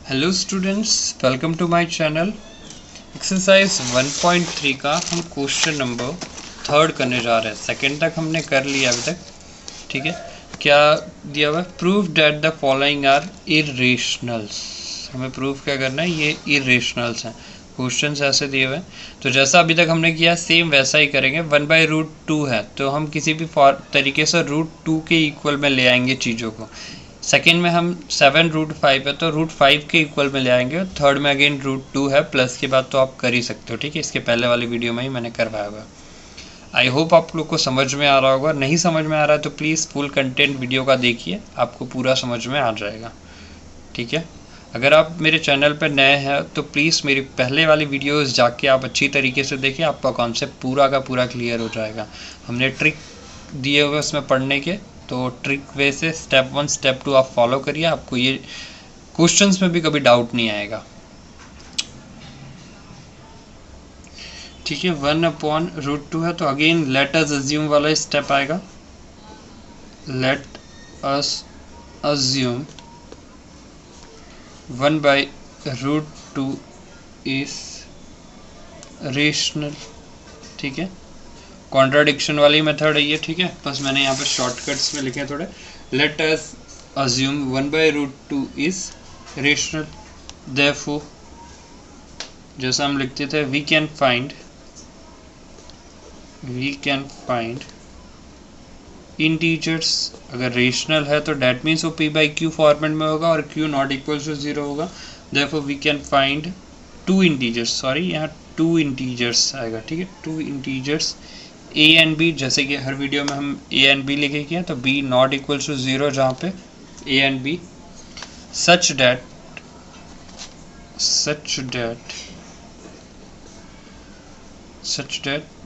Hello students, welcome to my channel. Exercise 1.3 का हम question number 3 करने जा रहे हैं। सेकंड तक हमने कर लिया अभी तक, ठीक है। क्या दिया हुआ है? Prove that the following are irrationals. हमें प्रूफ क्या करना है? ये इरेशनल्स हैं। क्वेश्चंस ऐसे दिए हुए हैं, तो जैसा अभी तक हमने किया सेम वैसा ही करेंगे। 1/√2 है तो हम किसी भी तरीके से √2 के इक्वल में ले आएंगे चीज़ों को। सेकेंड में हम 7√5 है तो √5 के इक्वल में ले आएंगे। थर्ड में अगेन √2 है, प्लस के बाद तो आप कर ही सकते हो, ठीक है। इसके पहले वाली वीडियो में ही मैंने करवाया हुआ। आई होप आप लोग को समझ में आ रहा होगा। नहीं समझ में आ रहा है तो प्लीज़ फुल कंटेंट वीडियो का देखिए, आपको पूरा समझ में आ जाएगा, ठीक है। अगर आप मेरे चैनल पर नए हैं तो प्लीज़ मेरी पहले वाली वीडियोस जाके आप अच्छी तरीके से देखिए, आपका कॉन्सेप्ट पूरा का पूरा क्लियर हो जाएगा। हमने ट्रिक दिए हुए उसमें पढ़ने के, तो ट्रिक वे से स्टेप 1 स्टेप 2 आप फॉलो करिए, आपको ये क्वेश्चंस में भी कभी डाउट नहीं आएगा, ठीक है। 1/√2 है तो अगेन लेट अस अज्यूम वाला स्टेप आएगा। Late us assume 1/√2 is rational, ठीक है। कॉन्ट्राडिक्शन वाली मेथड है ये, ठीक है। बस मैंने यहाँ पे शॉर्टकट्स में लिखे हैं थोड़े। Late us assume 1/√2 is rational, therefore जैसा हम लिखते थे वी कैन फाइंड इंटीजर्स। अगर रेशनल है तो डेट मीन्स वो p/q फॉर्मेट में होगा और q नॉट इक्वल टू 0 होगा। Therefore we can find 2 integers, sorry यहाँ 2 इंटीजर्स आएगा, ठीक है। 2 इंटीजर्स a एंड b, जैसे कि हर वीडियो में हम a एंड b लिखे किया, तो b नॉट इक्वल टू 0 जहाँ पे a and b, such that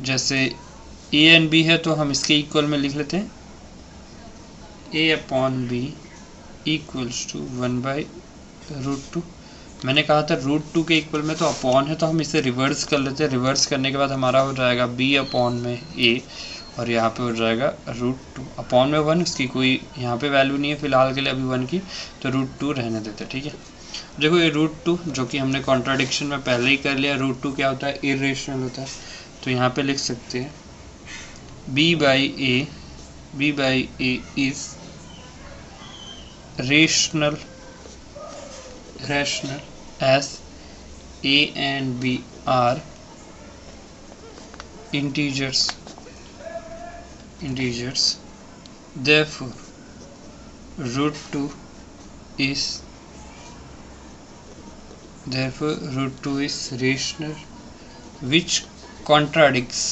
जैसे a एंड b है तो हम इसके इक्वल में लिख लेते हैं a/b इक्वल्स टू 1/√2। मैंने कहा था √2 के इक्वल में तो अपॉन है, तो हम इसे रिवर्स कर लेते हैं। रिवर्स करने के बाद हमारा हो जाएगा b/a और यहाँ पे हो जाएगा √2 अपॉन में 1। उसकी कोई यहाँ पे वैल्यू नहीं है फिलहाल के लिए अभी 1 की, तो √2 रहने देते, ठीक है। देखो ये √2 जो कि हमने कॉन्ट्राडिक्शन में पहले ही कर लिया। √2 क्या होता है? इरेशनल होता है। तो यहाँ पे लिख सकते हैं b/a is rational as a and b are integers, therefore √2 is rational, which contradicts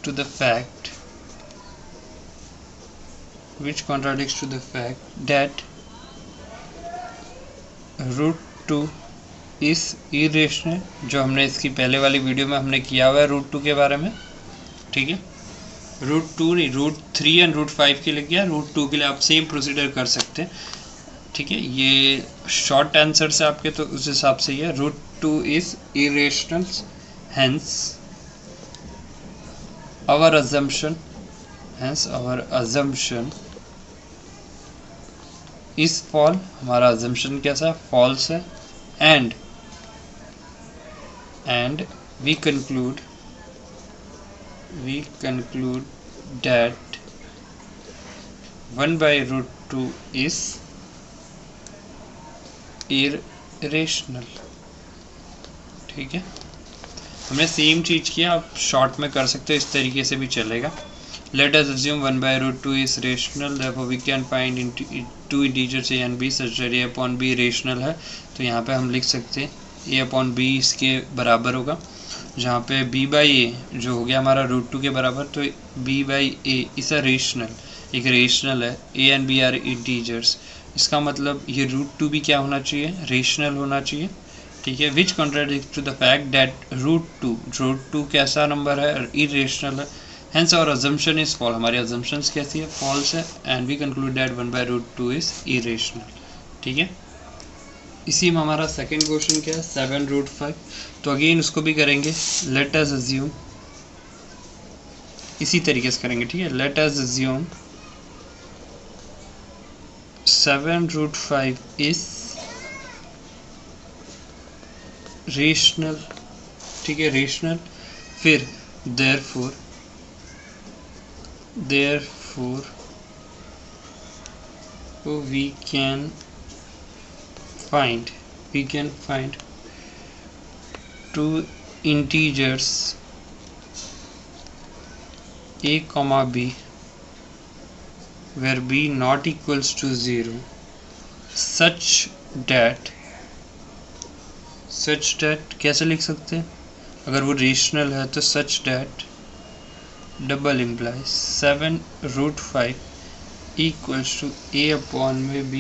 to the fact that √2 is irrational, जो हमने इसकी पहले वाली वीडियो में हमने किया हुआ है √2 के बारे में, ठीक है। √2 नहीं, √3 एंड √5 के लिए किया, √2 के लिए आप सेम प्रोसीजर कर सकते हैं, ठीक है। ये शॉर्ट आंसर से आपके, तो उस हिसाब से ये √2 is irrational, hence our assumption is false। हमारा assumption कैसा है? false है। and we conclude that 1/√2 is irrational, ठीक है। हमने सेम चीज़ किया, आप शॉर्ट में कर सकते हो, इस तरीके से भी चलेगा। Let us assume 1/√2 is rational, therefore we can find 2 integers a and b such that a/b rational है। तो यहाँ पे हम लिख सकते हैं a/b इसके बराबर होगा, जहाँ पे b/a जो हो गया हमारा √2 के बराबर, तो b/a इज अ रेशनल, एक रेशनल है। a and b are integers, इसका मतलब ये √2 भी क्या होना चाहिए? रेशनल होना चाहिए, ठीक है। Which contradict to the fact that √2 कैसा नंबर है? इरेशनल है। Hence our assumption is false, हमारी अजम्पशंस कैसी है? फॉल्स है। And we conclude that 1/√2 is irrational, ठीक है। इसी में हमारा सेकंड क्वेश्चन क्या है? 7√5। तो अगेन उसको भी करेंगे। लेट अस अज्यूम, इसी तरीके से करेंगे, ठीक है। Late us assume 7√5 is rational, ठीक है, रेशनल। फिर therefore we can find two integers a comma b where b not equals to 0 such that कैसे लिख सकते हैं? अगर वो रेशनल है तो such that double implies 7√5 equals to a upon में b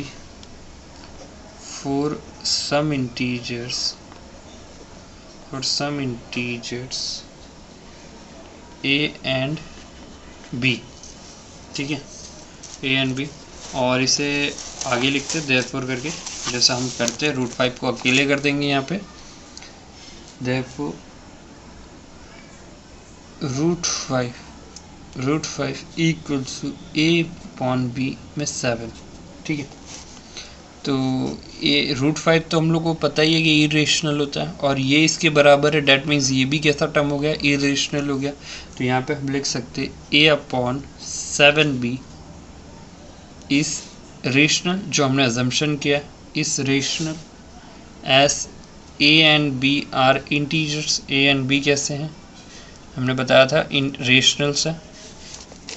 for some integers a and b, ठीक है, a and b। और इसे आगे लिखते हैं therefore करके, जैसा हम करते हैं। √5 को अकेले कर देंगे यहाँ पे, therefore √5 equals to a upon b में 7, ठीक है। तो ये √5 तो हम लोग को पता ही है कि इरेशनल होता है, और ये इसके बराबर है, डैट मीन्स ये भी कैसा टर्म हो गया? इरेशनल हो गया। तो यहाँ पे हम लिख सकते हैं a अपॉन 7b इस रेशनल, जो हमने अजम्पशन किया इस rational, as a and b are integers. a and b कैसे हैं? हमने बताया था इन रेशनल्स है।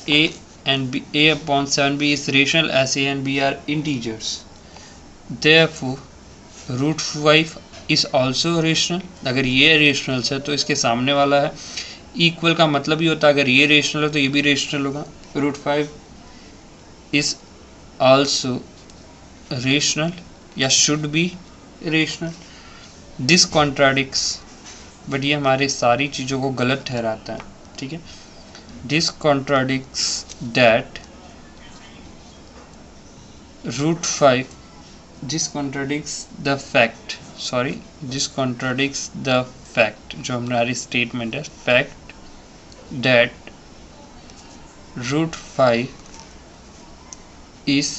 a and b, a upon 7b is rational as a and b are integers. Therefore √5 is also rational। अगर ये रेशनल्स है तो इसके सामने वाला है इक्वल का मतलब ही होता है अगर ये रेशनल है तो ये भी रेशनल होगा। √5 is also rational या should be rational। This contradicts, but ये हमारी सारी चीज़ों को गलत ठहराता है, ठीक है। This contradicts that √5, this contradicts the fact, जो हमारी स्टेटमेंट है, fact that √5 is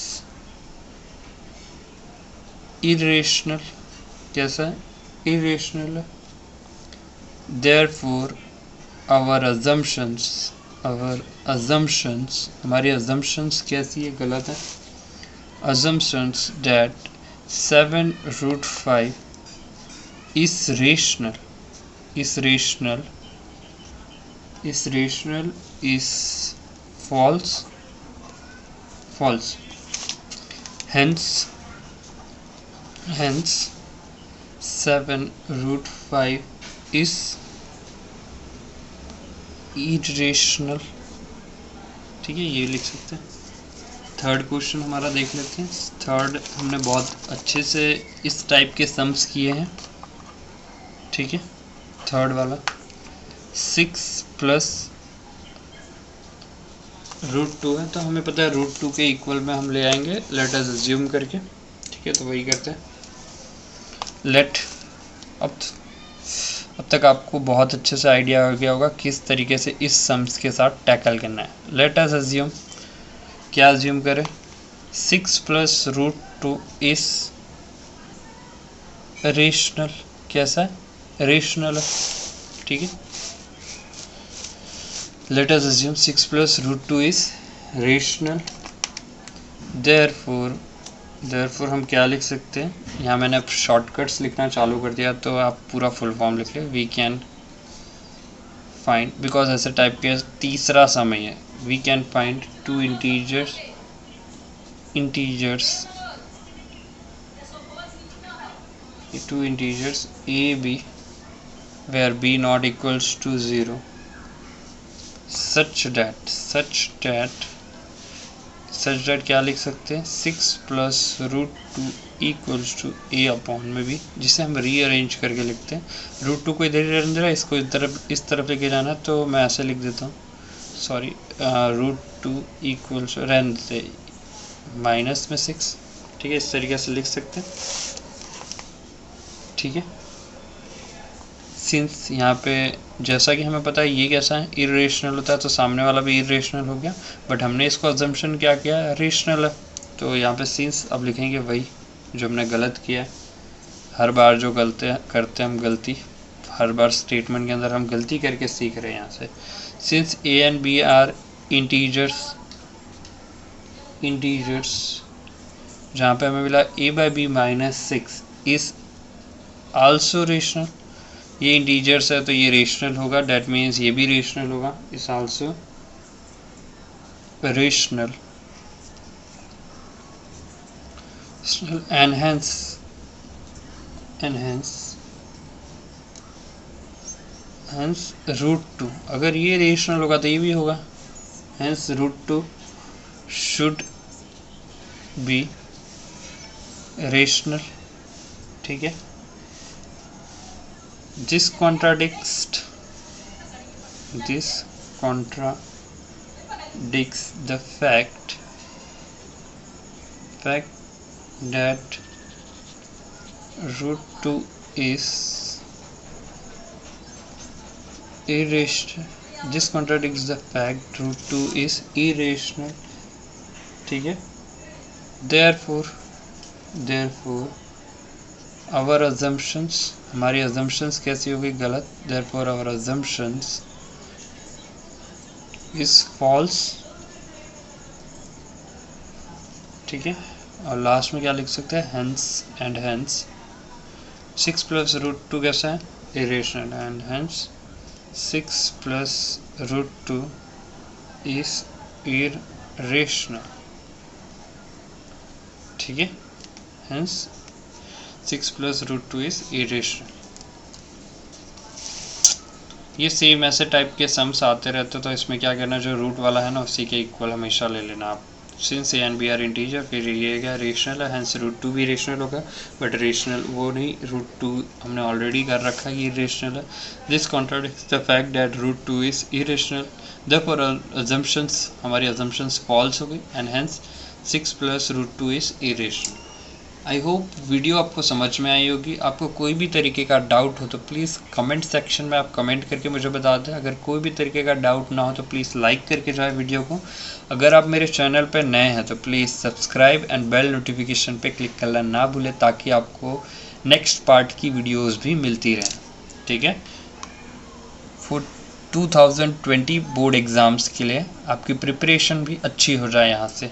irrational। कैसा है? irrational है। Therefore our assumptions, हमारी assumptions कैसी है? गलत है। assumptions that 7√5 is rational is false। hence 7√5 is irrational, ठीक है, ये लिख सकते हैं। थर्ड क्वेश्चन हमारा देख लेते हैं। थर्ड हमने बहुत अच्छे से इस टाइप के सम्स किए हैं, ठीक है। थर्ड वाला 6 प्लस √2 है, तो हमें पता है √2 के इक्वल में हम ले आएंगे लेट अस अज्यूम करके, ठीक है। तो वही करते हैं। लेट अब तक आपको बहुत अच्छे से आइडिया हो गया होगा किस तरीके से इस सम्स के साथ टैकल करना है। लेट अस अज्यूम, क्या अज्यूम करें? 6 प्लस √2 इज रेशनल। कैसा है? रेशनल है, ठीक है। Late us assume 6 plus √2 is rational. Therefore हम क्या लिख सकते हैं? यहाँ मैंने अब शॉर्टकट्स लिखना चालू कर दिया, तो आप पूरा फुल फॉर्म लिख लें। वी कैन फाइंड, बिकॉज ऐसे टाइप के तीसरा समय है, we can find two integers a b where b not equals to 0 such that क्या लिख सकते हैं? 6 plus √2 equals to a upon में b, जिसे हम रीअरेंज करके लिखते हैं। √2 को इधर ही रहने दे रहा है, इसको इस तरफ लेके जाना है, तो मैं ऐसे लिख देता हूँ, सॉरी, √2 इक्वल्स रहने देते माइनस में 6, ठीक है। इस तरीके से लिख सकते हैं, ठीक है। सिंस यहाँ पे जैसा कि हमें पता है ये कैसा है? इरेशनल होता है, तो सामने वाला भी इरेशनल हो गया, बट हमने इसको अजम्पशन क्या किया? रेशनल है, तो यहाँ पे सिंस अब लिखेंगे वही जो हमने गलत किया। हर बार जो करते हैं हम गलती, हर बार स्टेटमेंट के अंदर हम गलती करके सीख रहे हैं यहाँ से। Since A and B are integers जहाँ पे हमें मिला a by B -6 is also rational. ये इंटीजर्स है तो ये रेशनल होगा, डेट मीन्स ये भी रेशनल होगा, is also rational and hence √2 अगर ये रेशनल होगा तो ये भी होगा, hence √2 should be rational। ठीक है, this contradicts the fact that √2 is irrational। This contradicts the fact √2 is irrational। ठीक है, therefore our assumptions, हमारी assumptions कैसी होगी, गलत। therefore our assumptions is false। ठीक है, और लास्ट में क्या लिख सकते हैं, hence 6 + √2 कैसा है, irrational, and hence 6 + √2 is irrational। ठीक है, hence 6 + √2 is irrational। ये सेम ऐसे टाइप के सम्स आते रहते, तो इसमें क्या करना, जो रूट वाला है ना उसी के इक्वल हमेशा ले लेना आप। Since A and B are integer, फिर ये क्या रेशनल है, हेंस √2 भी रेशनल होगा, बट रेशनल वो नहीं, √2 हमने ऑलरेडी कर रखा है कि रेशनल है। This contradicts the fact that √2 is irrational, therefore assumptions, हमारी अजम्पशंस फॉल्स हो गई, and hence 6 + √2 is irrational. I hope video आपको समझ में आई होगी। आपको कोई भी तरीके का डाउट हो तो प्लीज़ कमेंट सेक्शन में आप कमेंट करके मुझे बता दें। अगर कोई भी तरीके का डाउट ना हो तो प्लीज़ लाइक करके जाए वीडियो को। अगर आप मेरे चैनल पर नए हैं तो please subscribe and bell notification पे क्लिक करना ना भूलें, ताकि आपको नेक्स्ट पार्ट की वीडियोस भी मिलती रहें। ठीक है, फॉर 2020 बोर्ड एग्ज़ाम्स के लिए आपकी प्रिपरेशन भी अच्छी हो जाए यहाँ से।